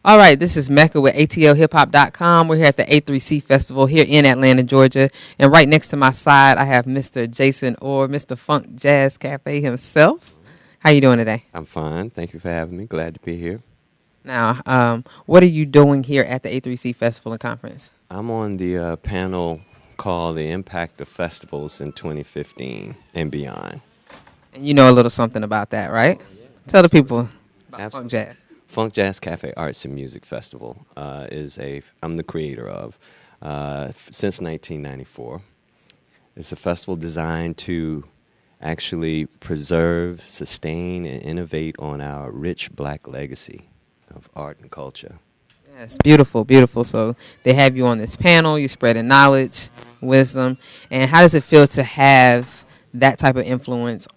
All right, this is Mecca with atlhiphop.com. We're here at the A3C Festival here in Atlanta, Georgia. And right next to my side, I have Mr. Jason Orr, Mr. Funkjazz Kafe himself. How you doing today? I'm fine. Thank you for having me. Glad to be here. Now, what are you doing here at the A3C Festival and Conference? I'm on the panel called The Impact of Festivals in 2015 and Beyond. And you know a little something about that, right? Tell the people about Abs- Funkjazz. Funkjazz Kafe Arts and Music Festival I'm the creator of since 1994. It's a festival designed to actually preserve, sustain, and innovate on our rich black legacy of art and culture. Yes, beautiful, beautiful. So they have you on this panel. You're spreading knowledge, wisdom. And how does it feel to have that type of influence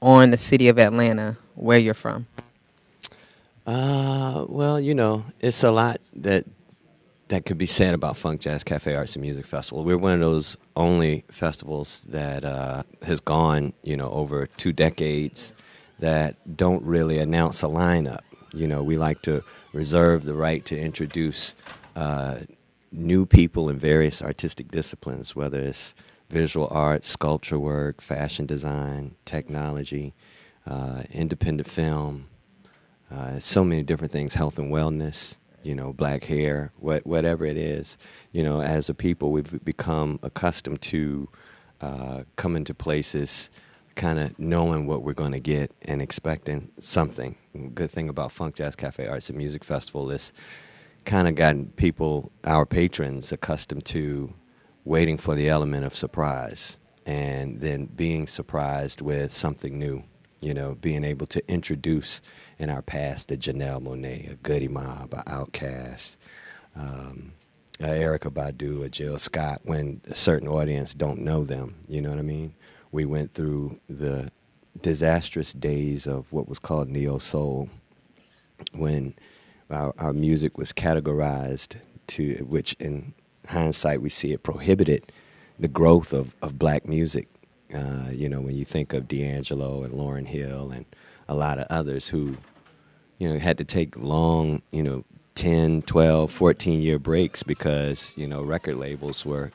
on the city of Atlanta, where you're from? Well, it's a lot that could be said about Funkjazz Kafe Arts and Music Festival. We're one of those only festivals that has gone, over 2 decades that don't really announce a lineup. We like to reserve the right to introduce new people in various artistic disciplines, whether it's visual art, sculpture work, fashion design, technology, independent film, so many different things, health and wellness, black hair, whatever it is. As a people, we've become accustomed to coming to places kind of knowing what we're going to get and expecting something. Good thing about Funkjazz Kafe Arts and Music Festival is kind of gotten people, our patrons, accustomed to waiting for the element of surprise and then being surprised with something new. Being able to introduce in our past a Janelle Monáe, a Goody Mob, a Outkast, a Erykah Badu, a Jill Scott, when a certain audience don't know them. You know what I mean? We went through the disastrous days of what was called neo-soul, when our music was categorized to, which in hindsight we see it prohibited the growth of black music. When you think of D'Angelo and Lauryn Hill and a lot of others who, had to take long, 10, 12, 14-year breaks because, record labels were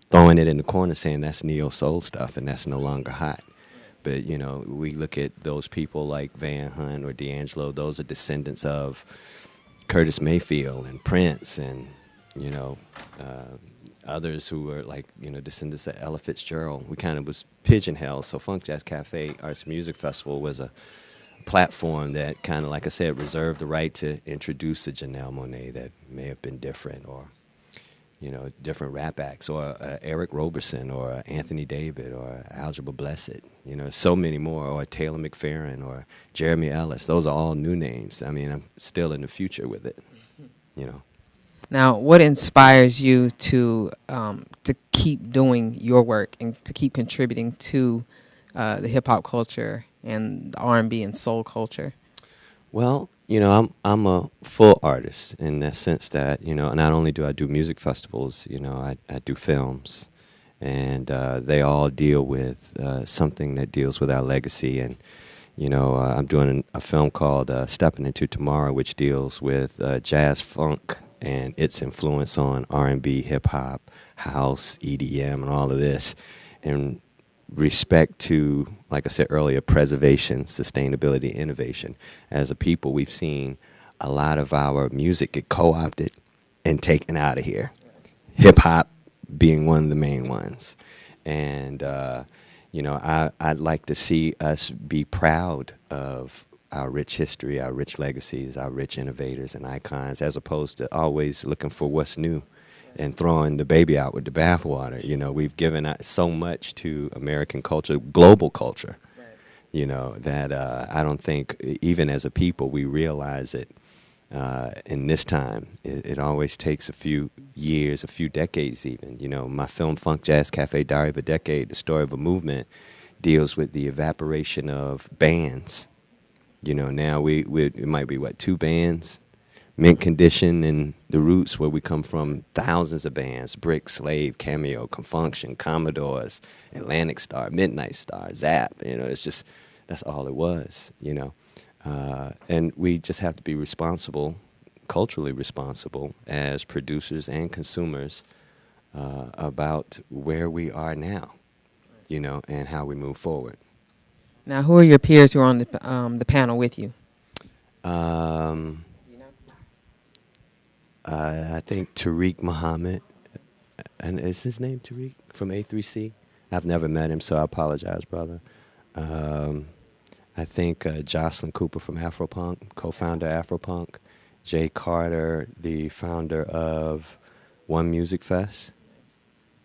throwing it in the corner saying that's neo-soul stuff and that's no longer hot. But, we look at those people like Van Hunt or D'Angelo, those are descendants of Curtis Mayfield and Prince and, others who were like, descendants of Ella Fitzgerald. We kind of was pigeonholed. So Funkjazz Kafe Arts Music Festival was a platform that kind of, like I said, reserved the right to introduce a Janelle Monáe that may have been different, or, different rap acts, or Eric Roberson, or Anthony David, or Algebra Blessed, so many more, or Taylor McFerrin, or Jeremy Ellis. Those are all new names. I mean, I'm still in the future with it, Now, what inspires you to keep doing your work and to keep contributing to the hip hop culture and the R&B and soul culture? Well, I'm a full artist in the sense that, not only do I do music festivals, I do films, and they all deal with something that deals with our legacy. And, I'm doing a film called Stepping Into Tomorrow, which deals with jazz funk and its influence on R&B, hip-hop, house, EDM, and all of this, in respect to, like I said earlier, preservation, sustainability, innovation. As a people, we've seen a lot of our music get co-opted and taken out of here, hip-hop being one of the main ones. And, I'd like to see us be proud of our rich history, our rich legacies, our rich innovators and icons, as opposed to always looking for what's new and throwing the baby out with the bathwater. We've given out so much to American culture, global culture, that I don't think, even as a people, we realize it in this time. It always takes a few years, a few decades even. My film, Funkjazz Kafe, Diary of a Decade, The Story of a Movement, deals with the evaporation of bands. Now it might be, 2 bands? Mint Condition and The Roots, where we come from, thousands of bands: Brick, Slave, Cameo, Confunction, Commodores, Atlantic Star, Midnight Star, Zap. It's just, that's all it was, And we just have to be responsible culturally responsible as producers and consumers about where we are now, and how we move forward. Now, who are your peers who are on the panel with you? Um, I think Tariq Muhammad, and is his name Tariq from A3C? I've never met him, so I apologize, brother. Um, I think Jocelyn Cooper from Afropunk, co-founder Afropunk. Jay Carter, the founder of One Music Fest.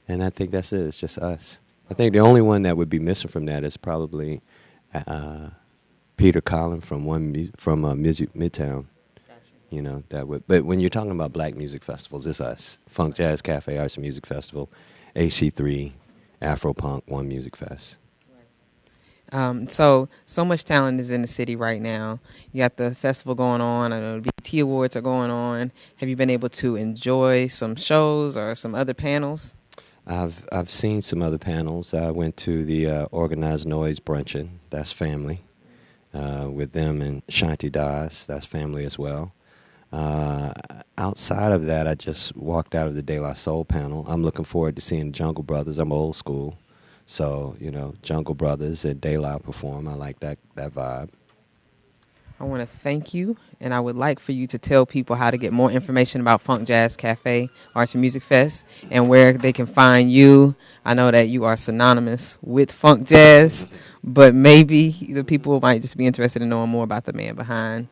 And I think that's it. It's just us. I think the only one that would be missing from that is probably Peter Collin from Music Midtown. That would. But when you're talking about black music festivals, it's us. Funkjazz Kafe Arts and Music Festival, AC3, Afropunk, One Music Fest. So much talent is in the city right now. You got the festival going on. I know the BET Awards are going on. Have you been able to enjoy some shows or some other panels? I've seen some other panels. I went to the Organized Noise Bruncheon. That's family. With them and Shanti Das. That's family as well. Outside of that, I just walked out of the De La Soul panel. I'm looking forward to seeing Jungle Brothers. I'm old school. So, Jungle Brothers and De La perform. I like that vibe. I want to thank you, and I would like for you to tell people how to get more information about Funkjazz Kafe Arts and Music Fest and where they can find you. I know that you are synonymous with funk jazz, but maybe the people might just be interested in knowing more about the man behind,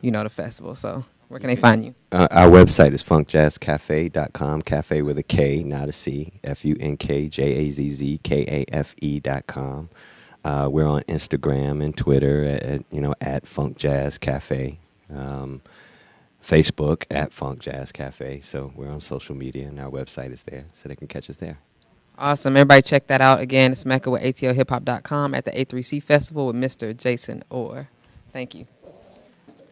the festival. So where can they find you? Our website is funkjazzkafe.com, cafe with a K, not a C, FUNKJAZZKAFE.com. We're on Instagram and Twitter at Funkjazz Kafe. Facebook at Funkjazz Kafe. So we're on social media, and our website is there, so they can catch us there. Awesome. Everybody check that out. Again, it's Mecca with atlhiphop.com at the A3C Festival with Mr. Jason Orr. Thank you.